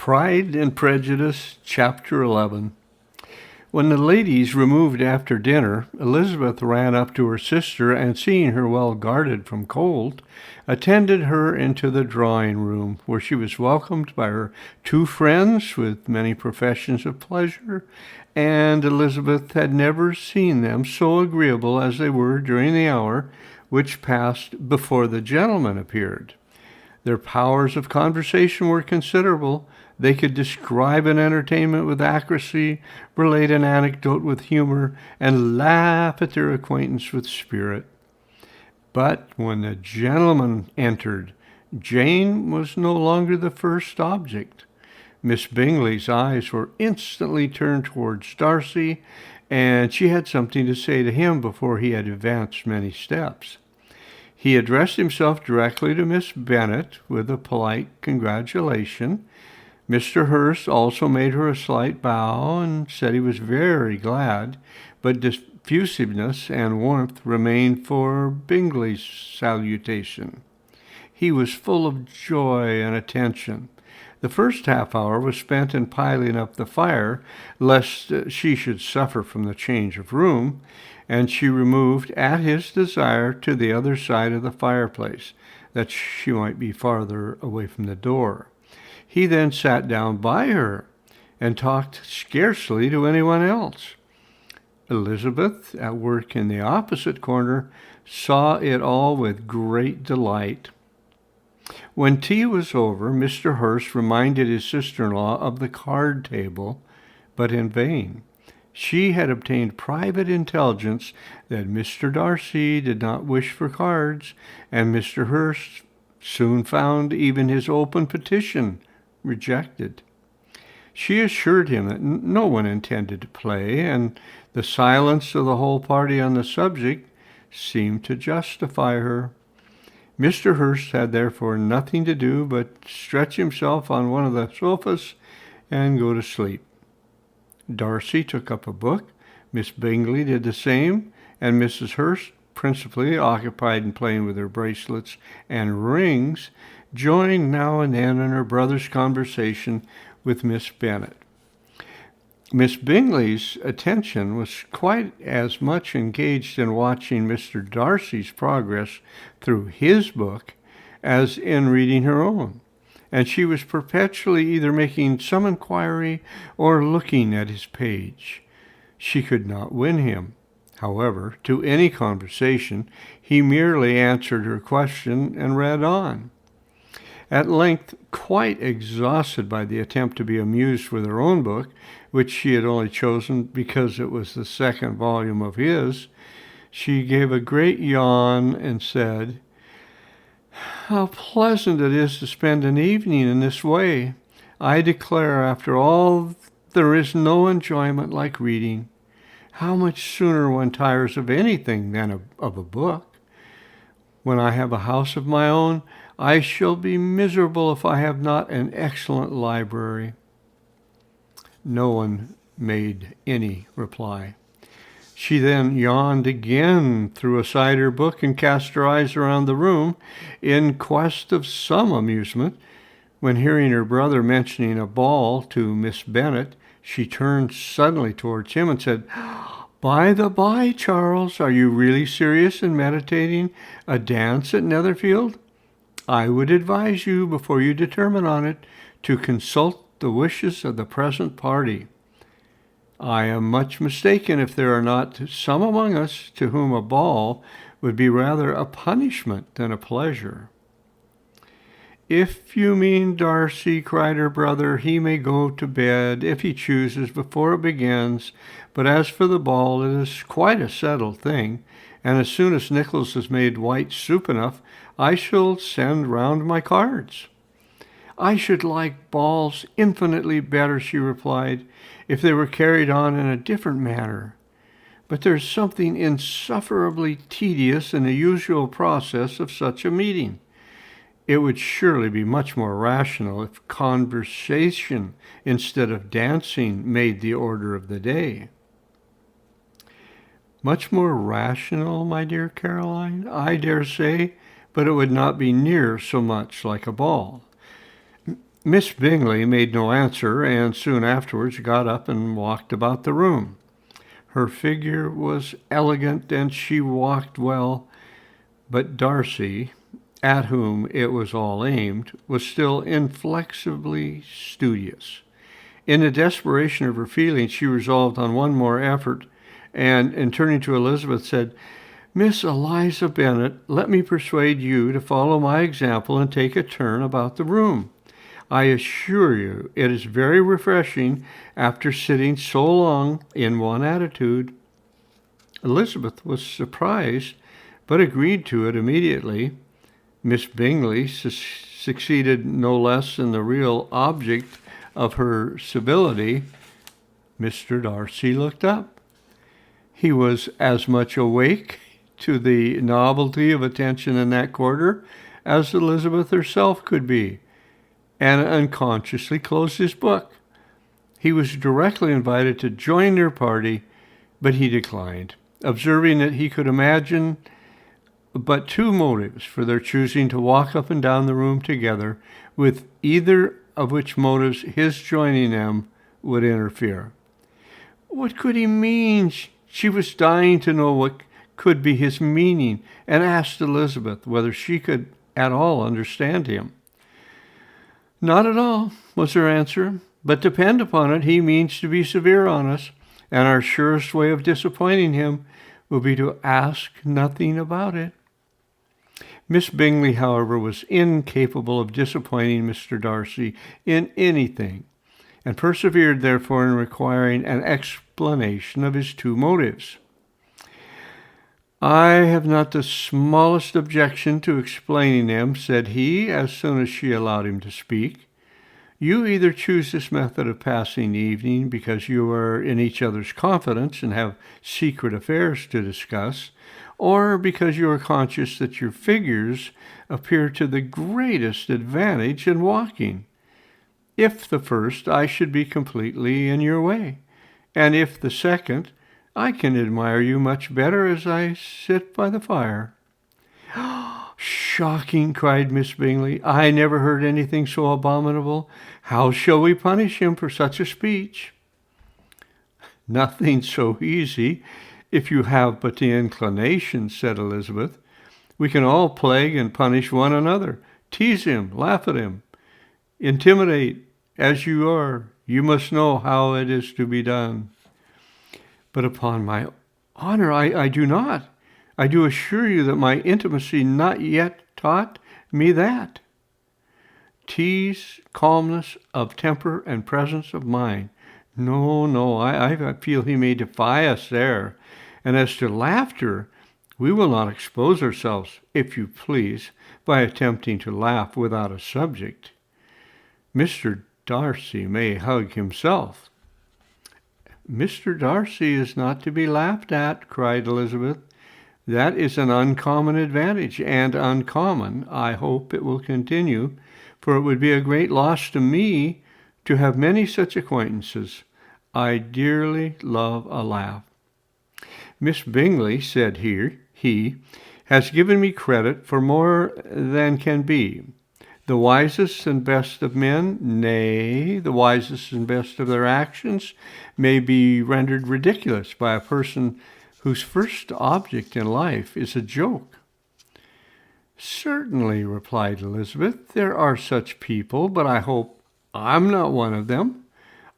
Pride and Prejudice Chapter 11. When the ladies removed after dinner, Elizabeth ran up to her sister and, seeing her well guarded from cold, attended her into the drawing-room, where she was welcomed by her two friends with many professions of pleasure, and Elizabeth had never seen them so agreeable as they were during the hour which passed before the gentlemen appeared. Their powers of conversation were considerable. They could describe an entertainment with accuracy, relate an anecdote with humor, and laugh at their acquaintance with spirit. But when the gentlemen entered, Jane was no longer the first object. Miss Bingley's eyes were instantly turned towards Darcy, and she had something to say to him before he had advanced many steps. He addressed himself directly to Miss Bennet with a polite congratulation. Mr. Hurst also made her a slight bow and said he was very glad, but diffusiveness and warmth remained for Bingley's salutation. He was full of joy and attention. The first half-hour was spent in piling up the fire, lest she should suffer from the change of room, and she removed, at his desire, to the other side of the fireplace, that she might be farther away from the door. He then sat down by her and talked scarcely to anyone else. Elizabeth, at work in the opposite corner, saw it all with great delight. When tea was over, Mr. Hurst reminded his sister-in-law of the card table, but in vain. She had obtained private intelligence that Mr. Darcy did not wish for cards, and Mr. Hurst soon found even his open petition rejected. She assured him that no one intended to play, and the silence of the whole party on the subject seemed to justify her. Mr. Hurst had therefore nothing to do but stretch himself on one of the sofas and go to sleep. Darcy took up a book, Miss Bingley did the same, and Mrs. Hurst, principally occupied in playing with her bracelets and rings, joined now and then in her brother's conversation with Miss Bennet. Miss Bingley's attention was quite as much engaged in watching Mr. Darcy's progress through his book as in reading her own, and she was perpetually either making some inquiry or looking at his page. She could not win him, however, to any conversation. He merely answered her question and read on. At length, quite exhausted by the attempt to be amused with her own book, which she had only chosen because it was the second volume of his, she gave a great yawn and said, "How pleasant it is to spend an evening in this way! I declare, after all, there is no enjoyment like reading. How much sooner one tires of anything than of a book! When I have a house of my own, I shall be miserable if I have not an excellent library." No one made any reply. She then yawned again, threw aside her book, and cast her eyes around the room in quest of some amusement, when, hearing her brother mentioning a ball to Miss Bennet, she turned suddenly towards him and said, "By the by, Charles, are you really serious in meditating a dance at Netherfield? I would advise you, before you determine on it, to consult the wishes of the present party. I am much mistaken if there are not some among us to whom a ball would be rather a punishment than a pleasure." "If you mean Darcy," cried her brother, "he may go to bed, if he chooses, before it begins. But as for the ball, it is quite a settled thing, and as soon as Nicholas has made white soup enough, I shall send round my cards." "I should like balls infinitely better," she replied, "if they were carried on in a different manner. But there is something insufferably tedious in the usual process of such a meeting. It would surely be much more rational if conversation instead of dancing made the order of the day." "Much more rational, my dear Caroline? I dare say, but it would not be near so much like a ball. Miss Bingley made no answer, and soon afterwards got up and walked about the room. Her figure was elegant, and she walked well, but Darcy, at whom it was all aimed, was still inflexibly studious. In the desperation of her feelings, she resolved on one more effort, and, in turning to Elizabeth, said, "Miss Eliza Bennet, let me persuade you to follow my example and take a turn about the room. I assure you it is very refreshing after sitting so long in one attitude." Elizabeth was surprised, but agreed to it immediately. Miss Bingley succeeded no less in the real object of her civility. Mr. Darcy looked up. He was as much awake to the novelty of attention in that quarter as Elizabeth herself could be, and unconsciously closed his book. He was directly invited to join their party, but he declined, observing that he could imagine but two motives for their choosing to walk up and down the room together, with either of which motives his joining them would interfere. What could he mean? She was dying to know what could be his meaning, and asked Elizabeth whether she could at all understand him. "Not at all," was her answer, "but depend upon it, he means to be severe on us, and our surest way of disappointing him will be to ask nothing about it." Miss Bingley, however, was incapable of disappointing Mr. Darcy in anything, and persevered, therefore, in requiring an explanation of his two motives. "I have not the smallest objection to explaining them," said he, as soon as she allowed him to speak. "You either choose this method of passing the evening because you are in each other's confidence and have secret affairs to discuss, or because you are conscious that your figures appear to the greatest advantage in walking. If the first, I should be completely in your way, and if the second, I can admire you much better as I sit by the fire." "Shocking!" cried Miss Bingley. "I never heard anything so abominable. How shall we punish him for such a speech?" "Nothing so easy, if you have but the inclination," said Elizabeth. "We can all plague and punish one another, tease him, laugh at him, intimidate. As you are, you must know how it is to be done." "But upon my honor, I do not. I do assure you that my intimacy not yet taught me that. Tease, calmness of temper, and presence of mind. No, I feel he may defy us there. And as to laughter, we will not expose ourselves, if you please, by attempting to laugh without a subject. Mr. Darcy may hug himself." "Mr. Darcy is not to be laughed at," cried Elizabeth. "That is an uncommon advantage, and uncommon, I hope it will continue, for it would be a great loss to me to have many such acquaintances. I dearly love a laugh." "Miss Bingley," said he, "has given me credit for more than can be. The wisest and best of men, nay, the wisest and best of their actions, may be rendered ridiculous by a person whose first object in life is a joke." "Certainly," replied Elizabeth, "there are such people, but I hope I'm not one of them.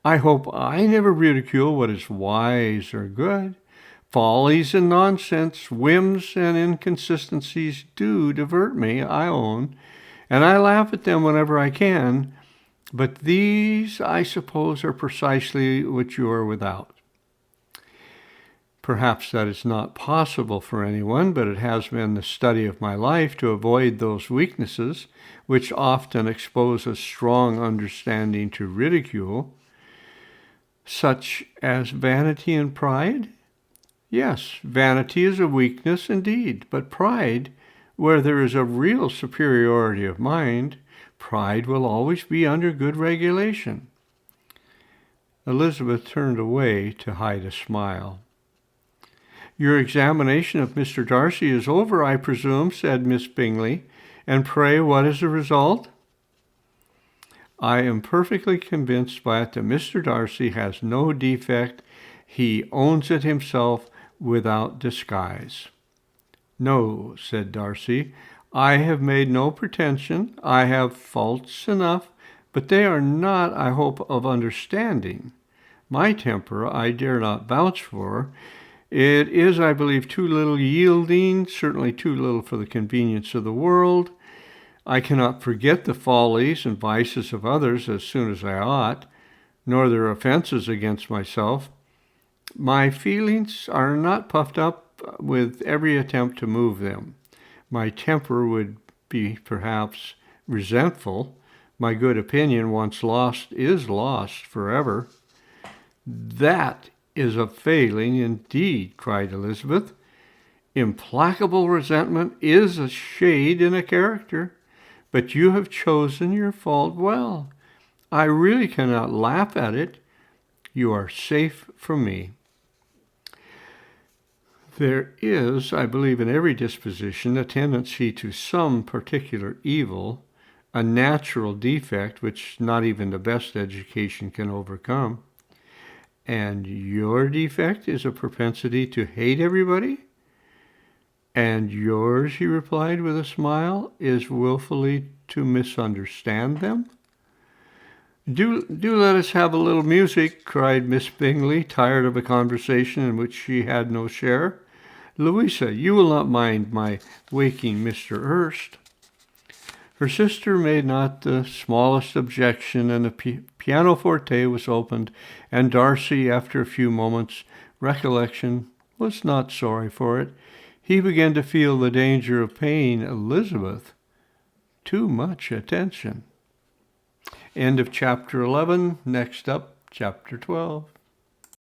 I hope I never ridicule what is wise or good. Follies and nonsense, whims and inconsistencies do divert me, I own, and I laugh at them whenever I can, but these, I suppose, are precisely what you are without." Perhaps that is not possible for anyone, but it has been the study of my life to avoid those weaknesses which often expose a strong understanding to ridicule. "Such as vanity and pride?" "Yes, vanity is a weakness indeed, but pride, where there is a real superiority of mind, pride will always be under good regulation." Elizabeth turned away to hide a smile. "Your examination of Mr. Darcy is over, I presume," said Miss Bingley. "And pray, what is the result?" I am perfectly convinced by it that Mr. Darcy has no defect. He owns it himself without disguise." "No," said Darcy, "I have made no pretension. I have faults enough, but they are not, I hope, of understanding. My temper I dare not vouch for. It is, I believe, too little yielding, certainly too little for the convenience of the world. I cannot forget the follies and vices of others as soon as I ought, nor their offenses against myself. My feelings are not puffed up with every attempt to move them. My temper would be perhaps resentful. My good opinion, once lost, is lost forever." "That is a failing indeed," cried Elizabeth. "Implacable resentment is a shade in a character, but you have chosen your fault well. I really cannot laugh at it. You are safe from me." There is, I believe, in every disposition a tendency to some particular evil, a natural defect which not even the best education can overcome. "And your defect is a propensity to hate everybody?" "And yours," he replied with a smile, "is willfully to misunderstand them?" Do let us have a little music," cried Miss Bingley, tired of a conversation in which she had no share. "Louisa, you will not mind my waking Mr. Hurst?" Her sister made not the smallest objection, and the pianoforte was opened, and Darcy, after a few moments' recollection, was not sorry for it. He began to feel the danger of paying Elizabeth too much attention. End of chapter 11. Next up, chapter 12.